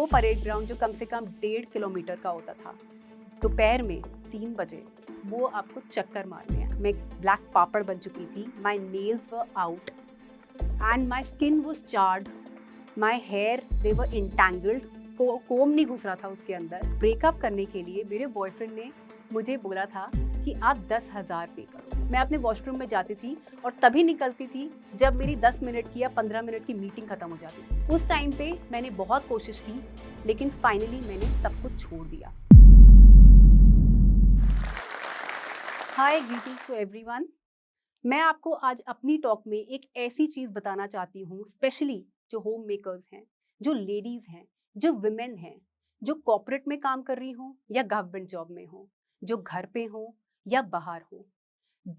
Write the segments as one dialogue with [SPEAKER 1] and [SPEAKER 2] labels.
[SPEAKER 1] वो parade ground जो कम से कम 1.5 किलोमीटर का होता था, दोपहर में 3 बजे वो आपको चक्कर मारने हैं। मैं ब्लैक पापड़ बन चुकी थी, my nails were out and my skin was charred, my hair they were entangled, comb नहीं घुस रहा था उसके अंदर। ब्रेकअप करने के लिए मेरे बॉयफ्रेंड ने मुझे बोला था कि आप 10,000 पे करो। मैं अपने वॉशरूम में जाती थी और तभी निकलती थी जब मेरी 10 मिनट की या 15 मिनट की मीटिंग खत्म हो जाती थी। उस टाइम पे मैंने बहुत कोशिश की, लेकिन फाइनली मैंने सब कुछ छोड़ दिया। हाय, ग्रीटिंग्स टू एवरीवन। मैं आपको आज अपनी टॉक में एक ऐसी चीज बताना चाहती हूँ, स्पेशली जो होम मेकर्स हैं, जो लेडीज हैं, जो विमेन हैं, जो कॉर्पोरेट में काम कर रही हो या गवर्नमेंट जॉब में हो, जो घर पे हो या बाहर हो।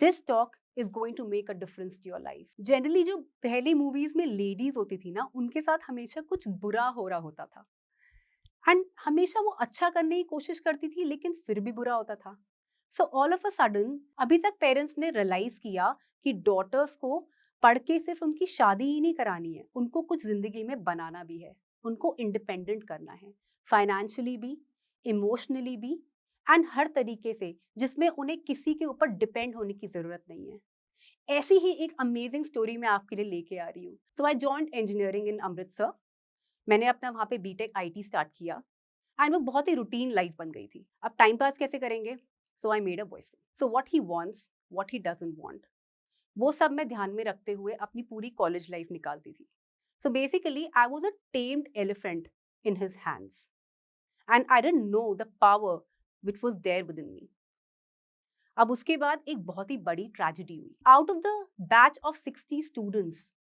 [SPEAKER 1] This talk is going to make a difference to your life. Generally जो पहली मूवीज में लेडीज होती थी ना, उनके साथ हमेशा कुछ बुरा हो रहा होता था एंड हमेशा वो अच्छा करने की कोशिश करती थी, लेकिन फिर भी बुरा होता था। So all of a sudden अभी तक पेरेंट्स ने रियलाइज किया कि डॉटर्स को पढ़ के सिर्फ उनकी शादी ही नहीं करानी है, उनको कुछ जिंदगी में बनाना भी है, उनको इंडिपेंडेंट करना है, फाइनेंशियली भी, इमोशनली भी, एंड हर तरीके से जिसमें उन्हें किसी के ऊपर डिपेंड होने की जरूरत नहीं है। ऐसी ही एक अमेजिंग स्टोरी मैं आपके लिए लेके आ रही हूँ। So I joined engineering in Amritsar. मैंने अपना वहाँ पे बीटेक आईटी स्टार्ट किया एंड वो बहुत ही रूटीन लाइफ बन गई थी। अब टाइम पास कैसे करेंगे? So I made a boyfriend. So what he wants, what he doesn't want, वो सब मैं ध्यान में रखते हुए अपनी पूरी कॉलेज लाइफ निकालती थी। So basically I was a tamed elephant in his hands and I didn't know the power which was there within me. अब उसके बाद एक बहुत ही बड़ी ट्रेजेडी हुई। Out of the batch of 60 students,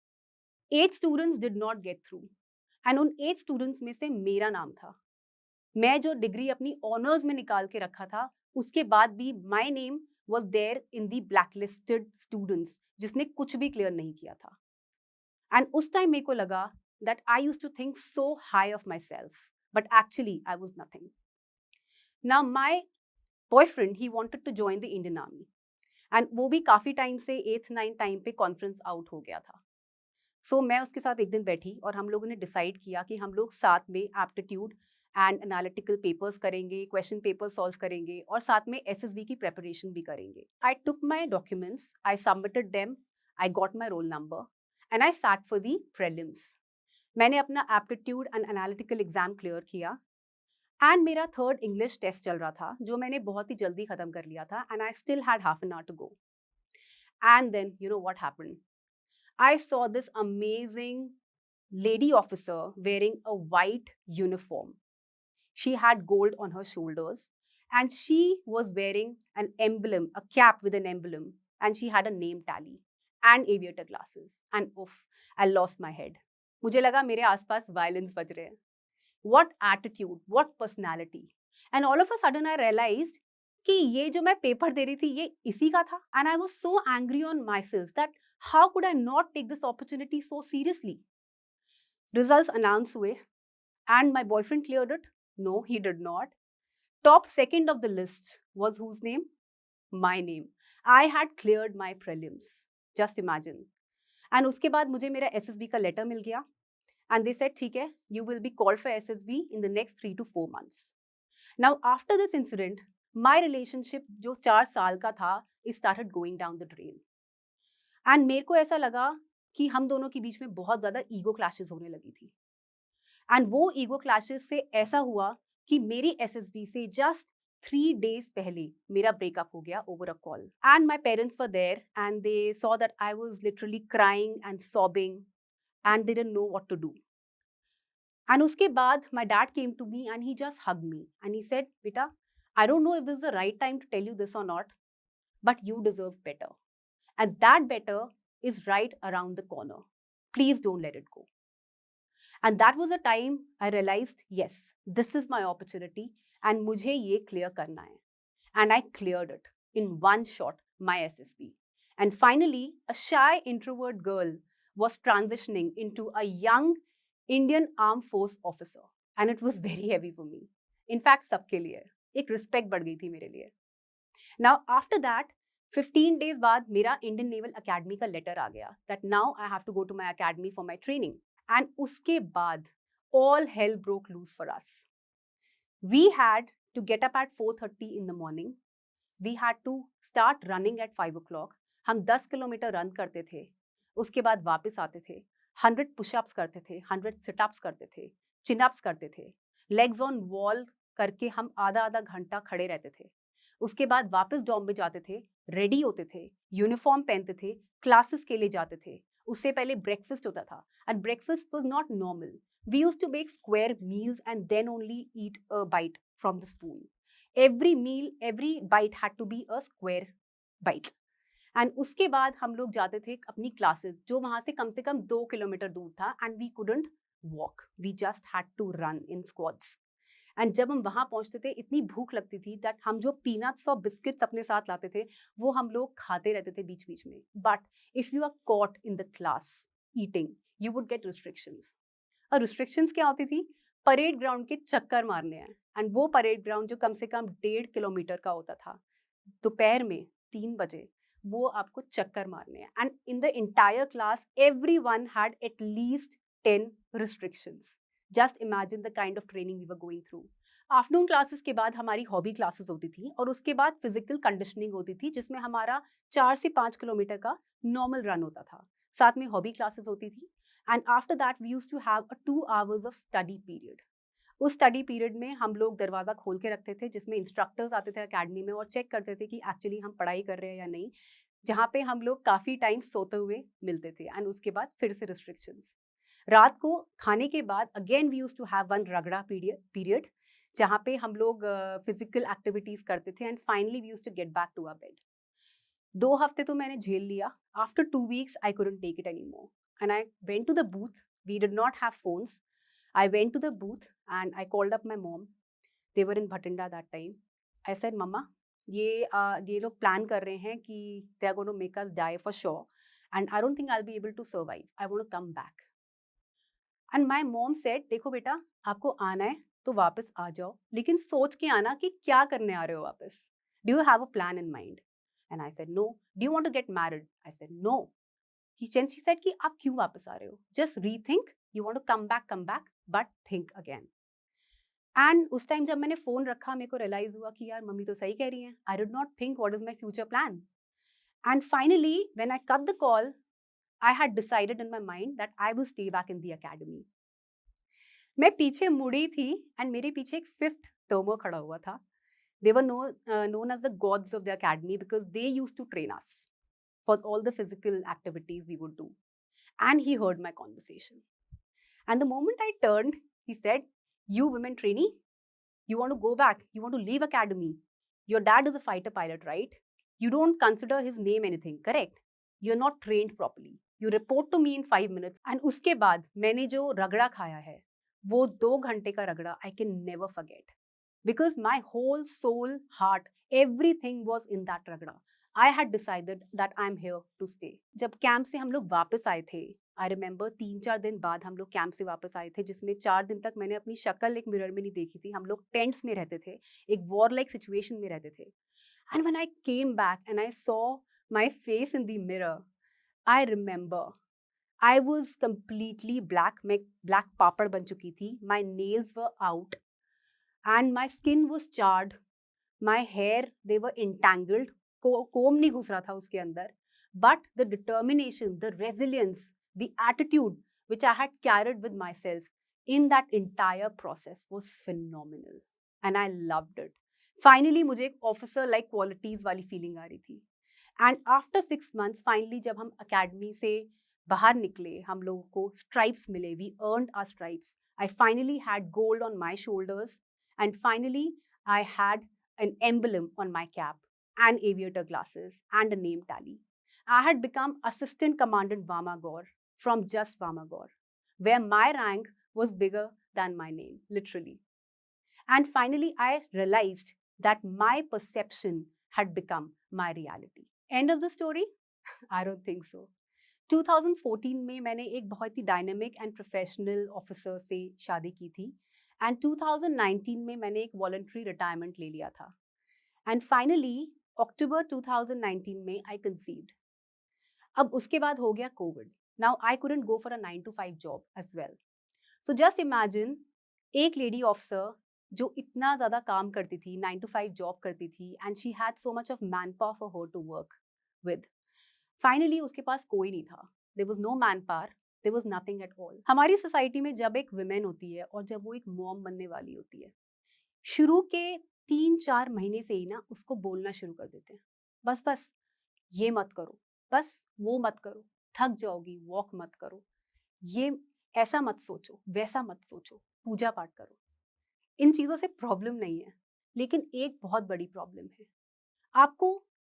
[SPEAKER 1] 8 students did not get through and उन 8 students में से मेरा नाम था। मैं जो डिग्री अपनी ऑनर्स में निकाल के रखा था, उसके बाद भी my name was there in the blacklisted students, जिसने कुछ भी क्लियर नहीं किया था। एंड उस टाइम मेरे को लगा that I used to think so high of myself, but actually I was nothing. Now my boyfriend he wanted to join the Indian army and वो भी काफी टाइम से 8th 9th टाइम पे conference out हो गया था। सो मैं उसके साथ एक दिन बैठी और हम लोगों ने डिसाइड किया कि हम लोग साथ में एप्टीट्यूड एंड एनालिटिकल पेपर्स करेंगे, क्वेश्चन पेपर सॉल्व करेंगे और साथ में एसएसबी की प्रेपरेशन भी करेंगे। I took my documents, I submitted them, I got my roll number and I sat for the prelims. मैंने अपना aptitude and analytical exam clear किया एंड मेरा थर्ड इंग्लिश टेस्ट चल रहा था, जो मैंने बहुत ही जल्दी खत्म कर लिया था and I still had half an hour to go. And then you know what happened? I saw this amazing lady officer wearing a white uniform. She had gold on her shoulders and she was wearing an emblem, a cap with an emblem, and she had a name tally and aviator glasses. And oof, I lost my head. मुझे लगा मेरे आसपास violins बज रहे हैं. What attitude, what personality. And all of a sudden I realized कि ये जो मैं पेपर दे रही थी ये इसी का था. And I was so angry on myself that how could I not take this opportunity so seriously? Results announced हुए and my boyfriend cleared it. No, he did not. Top second of the list was whose name? My name. I had cleared my prelims. Just imagine. And उसके बाद मुझे मेरा SSB का letter मिल गया and they said ठीक है, you will be called for SSB in the next 3 to 4 months. Now after this incident, my relationship जो 4 साल का था, it started going down the drain. And मेरे को ऐसा लगा कि हम दोनों के बीच में बहुत ज़्यादा ईगो क्लैशेस होने लगी थी एंड वो ईगो क्लैशेस से ऐसा हुआ कि मेरी एसएसबी से जस्ट 3 days पहले मेरा ब्रेकअप हो गया over a call and my parents were there and they saw that I was literally crying and sobbing and they didn't know what to do and उसके बाद my dad came to me and he just hug me and he said बेटा, I don't know if this is the right time to tell you this or not, but you deserve better and that better is right around the corner. Please don't let it go. And that was the time I realized, yes, this is my opportunity and मुझे ये clear करना है. And I cleared it in one shot, my SSB. And finally, a shy introvert girl was transitioning into a young Indian Armed Force officer. And it was very heavy for me. In fact, सबके लिए एक respect बढ़ गई थी मेरे लिए. Now after that, 15 days बाद मेरा इंडियन नेवल अकेडमी का लेटर आ गया that now I have to go to my academy for my training and उसके बाद all hell broke loose for us. We had to get up at 4:30 in the morning. We had to start running at 5 o'clock. हम 10 kilometre run करते थे, उसके बाद वापस आते थे, 100 पुशअप्स करते थे, 100 सिटअप्स करते थे, चिनअप्स करते थे, लेग्स ऑन वॉल करके हम आधा आधा घंटा खड़े रहते थे। उसके बाद वापस डॉर्म में जाते थे, रेडी होते थे, यूनिफॉर्म पहनते थे, क्लासेस के लिए जाते थे। उससे पहले ब्रेकफास्ट होता था and breakfast was not normal. We used to make square meals and then only eat a bite from the spoon. Every meal, every bite had to be a square bite. And उसके बाद हम लोग जाते थे अपनी classes, जो वहाँ से कम 2 किलोमीटर दूर था and we couldn't walk, we just had to run in squads. And जब हम वहाँ पहुँचते थे इतनी भूख लगती थी दैट हम जो पीनट्स और बिस्किट्स अपने साथ लाते थे वो हम लोग खाते रहते थे बीच बीच में। But if you are caught in the class eating you would get restrictions. और रिस्ट्रिक्शंस क्या होती थी? परेड ग्राउंड के चक्कर मारने हैं। एंड वो परेड ग्राउंड जो कम से कम 1.5 किलोमीटर का होता था, दोपहर में 3 बजे वो आपको चक्कर मारने हैं। And in the entire class everyone had at least 10 restrictions. Just imagine the kind of training we were going through. Afternoon classes के बाद हमारी हॉबी क्लासेस होती थी और उसके बाद फिजिकल कंडीशनिंग होती थी जिसमें हमारा 4 से 5 किलोमीटर का नॉर्मल रन होता था। साथ में हॉबी क्लासेस होती थी and after that we used to have a 2 hours of study period. उस स्टडी पीरियड में हम लोग दरवाज़ा खोल के रखते थे जिसमें इंस्ट्रक्टर्स आते थे अकेडमी में और चेक करते थे कि एक्चुअली हम पढ़ाई कर रहे हैं या नहीं, जहाँ पे हम लोग काफ़ी टाइम सोते हुए मिलते थे। एंड उसके बाद फिर से रिस्ट्रिक्शंस। रात को खाने के बाद again we used to have one रगड़ा पीरियड जहाँ पे हम लोग फिजिकल एक्टिविटीज़ करते थे and finally we used to get back to our bed. 2 हफ्ते तो मैंने झेल लिया। After 2 weeks I couldn't take it anymore and I went to the booth. We did not have phones. I went to the booth and I called up my mom. They were in Bhatinda that time. I said, "Mama, ये लोग plan कर रहे हैं कि they are going to make us die for sure, and I don't think I'll be able to survive. I want to come back." And my mom said, देखो बेटा, आपको आना है तो वापस आ जाओ, लेकिन सोच के आना कि क्या करने आ रहे हो वापस. Do you have a plan in mind? And I said, no. Do you want to get married? I said, no. She said कि आप क्यों वापस आ रहे हो? Just rethink. You want to come back, but think again. And उस time जब मैंने phone रखा मेरे को रियलाइज़ हुआ कि यार मम्मी तो सही कह रही हैं। I did not think what is my future plan. And finally when I cut the call I had decided in my mind that I will stay back in the academy. मैं पीछे मुड़ी थी and मेरे पीछे एक fifth टर्मर खड़ा हुआ था। दे वर known as the gods of the academy because they used to train us for all the physical activities we would do. And he heard my conversation. And the moment I turned, he said, "You women trainee, you want to go back, you want to leave academy. Your dad is a fighter pilot, right? You don't consider his name anything, correct? You're not trained properly. You report to me in 5 minutes." And उसके बाद मैंने जो रगड़ा खाया है वो 2 घंटे का रगड़ा I can never forget. Because my whole soul, heart, everything was in that ragda. I had decided that I'm here to stay. जब कैंप से हम लोग वापस आए थे, आई रिमेंबर 3-4 दिन बाद हम लोग कैंप से वापस आए थे, जिसमें 4 दिन तक मैंने अपनी शक्ल एक मिरर में नहीं देखी थी। हम लोग टेंट्स में रहते थे, एक वॉर लाइक सिचुएशन में रहते थे। And when I came back and I saw my face in the mirror, I remember I was completely black. मैं ब्लैक पापड़ बन चुकी थी। My nails were out and my skin was charred. My hair, they were entangled. कोम नहीं घुस रहा था उसके अंदर. But the determination, the resilience, the attitude which I had carried with myself in that entire process was phenomenal. And I loved it. Finally मुझे एक officer like qualities वाली feeling आ रही थी. And after 6 months, finally जब हम academy से बाहर निकले, हम लोगों को stripes मिले, we earned our stripes. I finally had gold on my shoulders. And finally, I had an emblem on my cap and aviator glasses and a name tally. I had become Assistant Commandant Vamagor from just Vamagor, where my rank was bigger than my name, literally. And finally, I realized that my perception had become my reality. End of the story? I don't think so. 2014 में मैंने एक बहुत ही dynamic and professional officer से शादी की थी and 2019 में मैंने एक वॉलंटरी रिटायरमेंट ले लिया था एंड फाइनली अक्टूबर 2019 में आई कंसीव्ड। अब उसके बाद हो गया Covid. Now I couldn't go for a 9 to 5 job as well, so just imagine एक लेडी ऑफिसर जो इतना ज़्यादा काम करती थी, 9 to 5 जॉब करती थी, and she had so much of man power for her to work with. Finally उसके पास कोई नहीं था, there was no man power, there was nothing at all. हमारी सोसाइटी में जब एक वुमेन होती है और जब वो एक मॉम बनने वाली होती है, शुरू के 3-4 महीने से ही ना उसको बोलना शुरू कर देते हैं, बस बस ये मत करो, बस वो मत करो, थक जाओगी, वॉक मत करो, ये ऐसा मत सोचो, वैसा मत सोचो, पूजा पाठ करो। इन चीज़ों से प्रॉब्लम नहीं है, लेकिन एक बहुत बड़ी प्रॉब्लम है। आपको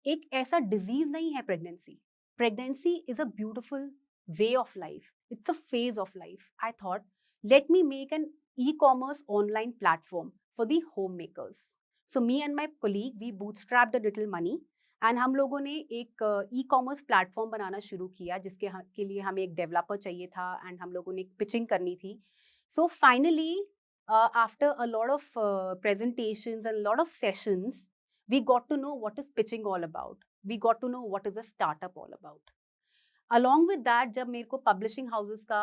[SPEAKER 1] एक ऐसा डिजीज नहीं है pregnancy. Pregnancy is a beautiful way of life, it's a phase of life. I thought let me make an e-commerce online platform for the home makers. So me and my colleague we bootstrap the little money, and हम लोगों ने एक e-commerce platform बनाना शुरू किया जिसके के लिए हमें एक डेवलपर चाहिए था, एंड हम लोगों ने एक पिचिंग करनी थी। So finally after a lot of presentations and a lot of sessions, we got to know what is pitching all about. We got to know what is a startup all about. Along with that, जब मेरे को publishing houses का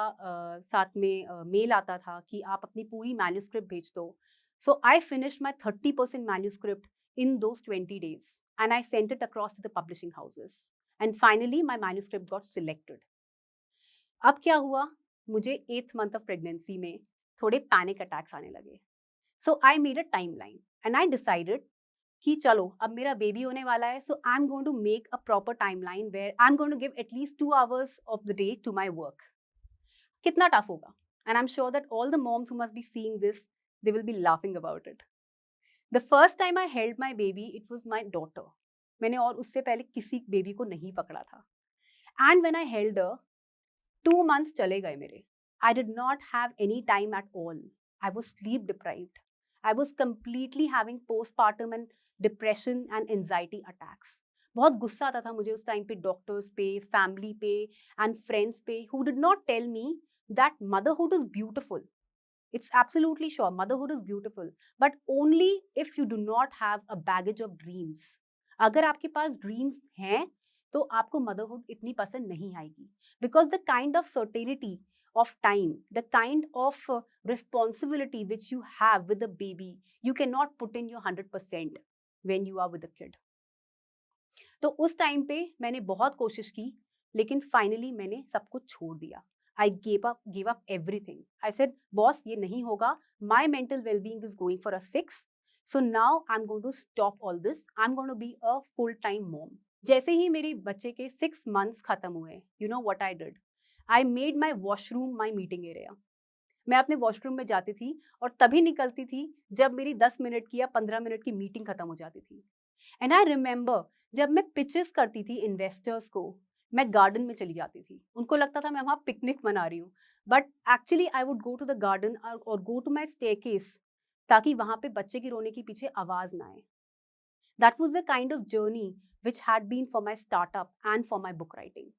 [SPEAKER 1] साथ में mail आता था कि आप अपनी पूरी मैन्यूस्क्रिप्ट भेज दो, so I finished my 30% manuscript in those 20 days, and I sent it across to the publishing houses, and finally my manuscript got selected. अब क्या हुआ, मुझे 8th month of pregnancy में थोड़े पैनिक अटैक्स आने लगे। So I made a timeline and I decided कि चलो अब मेरा बेबी होने वाला है, so I am going to make a proper timeline where I am going to give at least 2 hours of the day to my work. कितना tough होगा, and I am sure that all the moms who must be seeing this, they will be laughing about it. The first time I held my baby it was my daughter. मैंने और उससे पहले किसी baby को नहीं पकड़ा था, and when I held her, 2 months चले गए मेरे। I did not have any time at all. I was sleep deprived. I was completely having postpartum and depression and anxiety attacks. बहुत गुस्सा आता था मुझे उस टाइम पे डॉक्टर्स पे, फैमिली पे एंड फ्रेंड्स पे, who did not tell me that motherhood is beautiful. It's absolutely sure motherhood is beautiful, but only if you do not have a baggage of dreams. अगर आपके पास dreams हैं तो आपको motherhood इतनी पसंद नहीं आएगी, because the kind of certainty of time, the kind of responsibility which you have with the baby, you cannot put in your 100% when you are with the kid. तो उस टाइम पे मैंने बहुत कोशिश की, लेकिन फाइनली मैंने सब कुछ छोड़ दिया। I give up everything. I said boss ये नहीं होगा, my mental wellbeing is going for a 6, so now I am going to stop all this, I am going to be a full time mom. जैसे ही मेरे बच्चे के 6 months खत्म हुए, you know what I did, I made my washroom my meeting area. मैं अपने washroom में जाती थी और तभी निकलती थी जब मेरी 10 मिनट की या 15 मिनट की मीटिंग खत्म हो जाती थी। एंड आई रिमेंबर जब मैं पिचेस करती थी इन्वेस्टर्स को, मैं गार्डन में चली जाती थी। उनको लगता था मैं वहाँ पिकनिक मना रही हूँ, but actually I would go to the garden और गो टू माई स्टेयरकेस, ताकि वहाँ पे बच्चे की रोने के पीछे आवाज़ ना आए। That was the kind of journey which had been for my startup and for my book writing.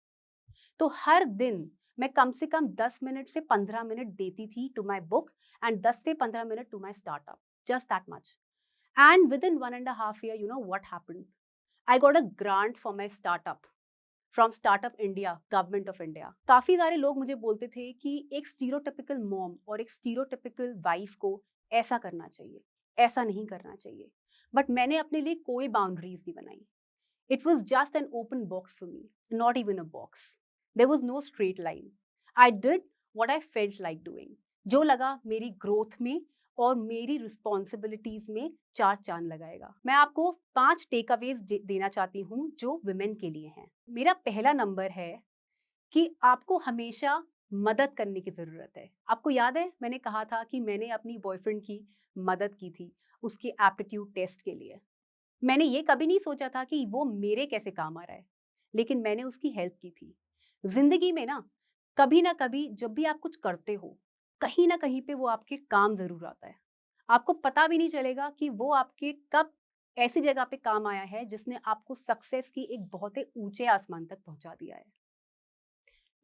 [SPEAKER 1] तो हर दिन मैं कम से कम 10 मिनट से 15 मिनट देती थी टू माई बुक, एंड 10 से 15 minute to my startup, just that much. And within 1.5 years, you know what happened? I got a grant for my startup from Startup India, Government of India. काफ़ी सारे लोग मुझे बोलते थे कि एक stereotypical mom और एक स्टीरियोटिपिकल वाइफ को ऐसा करना चाहिए, ऐसा नहीं करना चाहिए। बट मैंने अपने लिए कोई बाउंड्रीज नहीं बनाई। It was just an open box for me, not even a box. There was no straight line. I did what I felt like doing. जो लगा मेरी ग्रोथ में और मेरी रिस्पॉन्सिबिलिटीज में चार चांद लगाएगा। मैं आपको 5 टेक अवेज देना चाहती हूँ जो विमेन के लिए हैं। मेरा पहला नंबर है कि आपको हमेशा मदद करने की ज़रूरत है। आपको याद है मैंने कहा था कि मैंने अपनी बॉयफ्रेंड की मदद की थी उसके एप्टीट्यूड टेस्ट के लिए। मैंने ये कभी नहीं सोचा था कि वो मेरे कैसे काम आ रहा है, लेकिन मैंने उसकी हेल्प की थी। ज़िंदगी में ना कभी जब भी आप कुछ करते हो, कहीं ना कहीं पे वो आपके काम ज़रूर आता है। आपको पता भी नहीं चलेगा कि वो आपके कब ऐसी जगह पे काम आया है जिसने आपको सक्सेस की एक बहुत ही ऊंचे आसमान तक पहुंचा दिया है।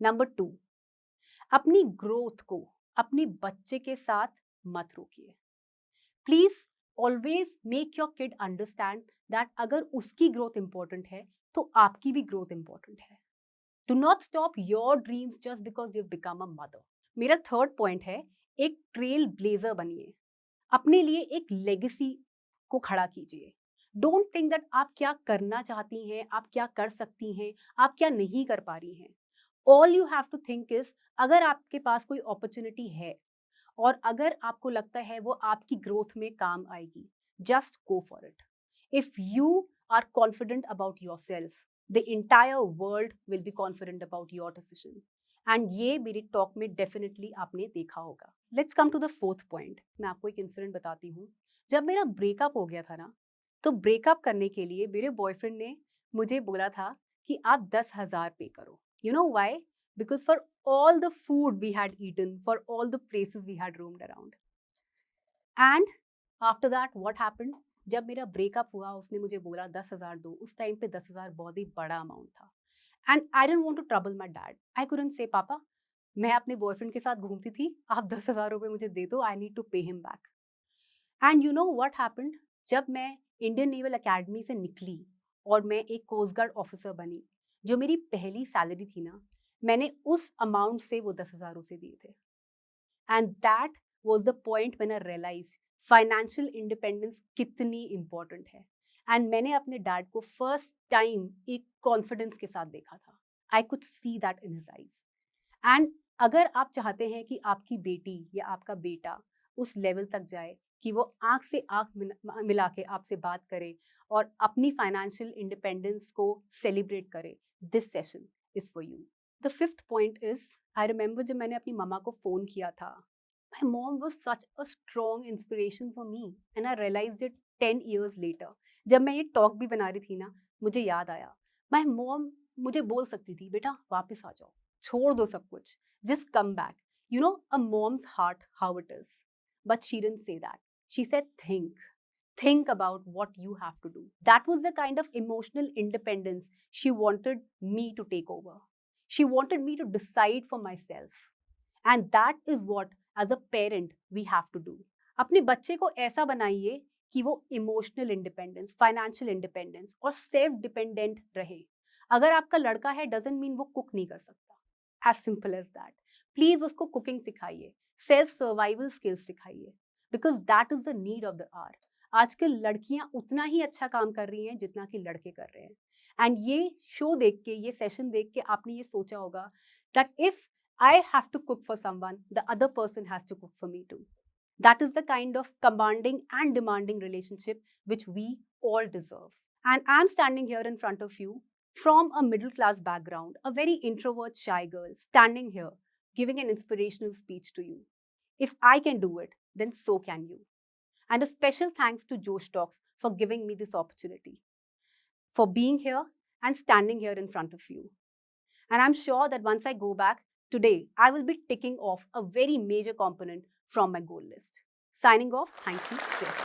[SPEAKER 1] नंबर 2, अपनी ग्रोथ को अपने बच्चे के साथ मत रोकिए। Please always make your kid understand that अगर उसकी ग्रोथ इंपॉर्टेंट है तो आपकी भी ग्रोथ इंपॉर्टेंट है। Do not stop your dreams just because you become a mother. मेरा थर्ड पॉइंट है, एक ट्रेल ब्लेजर बनिए, अपने लिए एक लेगेसी को खड़ा कीजिए। डोंट थिंक दैट आप क्या करना चाहती हैं, आप क्या कर सकती हैं, आप क्या नहीं कर पा रही हैं। All you have to think is, अगर आपके पास कोई अपॉर्चुनिटी है और अगर आपको लगता है वो आपकी ग्रोथ में काम आएगी, just go for it. If you are confident about your self, the entire world will be confident about your decision. And ये मेरी टॉक में डेफिनेटली आपने देखा होगा। Let's come to the fourth point. मैं आपको एक इंसिडेंट बताती हूँ। जब मेरा ब्रेकअप हो गया था ना, तो ब्रेकअप करने के लिए मेरे बॉयफ्रेंड ने मुझे बोला था कि आप 10,000 पे करो। You know why? Because for all the food we had eaten, for all the places we had roamed around. And after that, what happened? जब मेरा ब्रेकअप हुआ, उसने मुझे बोला 10,000 दो। उस टाइम पे 10,000 बहुत ही बड़ा अमाउंट था। And I didn't want to trouble my dad. I couldn't say पापा, मैं अपने बॉयफ्रेंड के साथ घूमती थी, आप 10,000 रुपये मुझे दे दो, I need to pay him back. And you know what happened? जब मैं इंडियन नेवल अकेडमी से निकली और मैं एक कोस्ट गार्ड ऑफिसर बनी, जो मेरी पहली सैलरी थी ना, मैंने उस अमाउंट से वो 10,000 उसे दिए थे। And that was the point when I realised financial independence कितनी इंपॉर्टेंट है। एंड मैंने अपने डैड को फर्स्ट टाइम एक कॉन्फिडेंस के साथ देखा था। I could see that in his eyes. And अगर आप चाहते हैं कि आपकी बेटी या आपका बेटा उस लेवल तक जाए कि वो आंख से आंख मिला के आपसे बात करे और अपनी फाइनेंशियल इंडिपेंडेंस को सेलिब्रेट करे, this session is for you. The fifth point is, I remember जब मैंने अपनी मम्मा को फोन किया था, my mom was such a strong inspiration for me and I realised it 10 years later. जब मैं ये टॉक भी बना रही थी ना, मुझे याद आया, माई मॉम मुझे बोल सकती थी, बेटा वापस आ जाओ, छोड़ दो सब कुछ, just come back. You know, a mom's heart, how it is. But she didn't say that. She said, think about what you have to do. That was the kind of emotional independence she wanted me to take over. She wanted me to decide for myself. And that is what, as a parent, we have to do. अपने बच्चे को ऐसा बनाइए कि वो emotional independence, financial independence और self dependent रहे। अगर आपका लड़का है, डजंट मीन वो कुक नहीं कर सकता। As simple as that. Please उसको कुकिंग सिखाइए, सेल्फ सर्वाइवल स्किल्स सिखाइए, because that is the need of the hour. आजकल लड़कियां उतना ही अच्छा काम कर रही हैं जितना कि लड़के कर रहे हैं। एंड ये शो देख के, ये सेशन देख के आपने ये सोचा होगा that if I have to cook for someone, the other person has to cook for me too. That is the kind of commanding and demanding relationship which we all deserve. And I'm standing here in front of you from a middle class background, a very introvert, shy girl, standing here giving an inspirational speech to you. If I can do it, then so can you. And a special thanks to Josh Talks for giving me this opportunity, for being here and standing here in front of you. And I'm sure that once I go back, today I will be ticking off a very major component from my goal list. Signing off, thank you, Jay.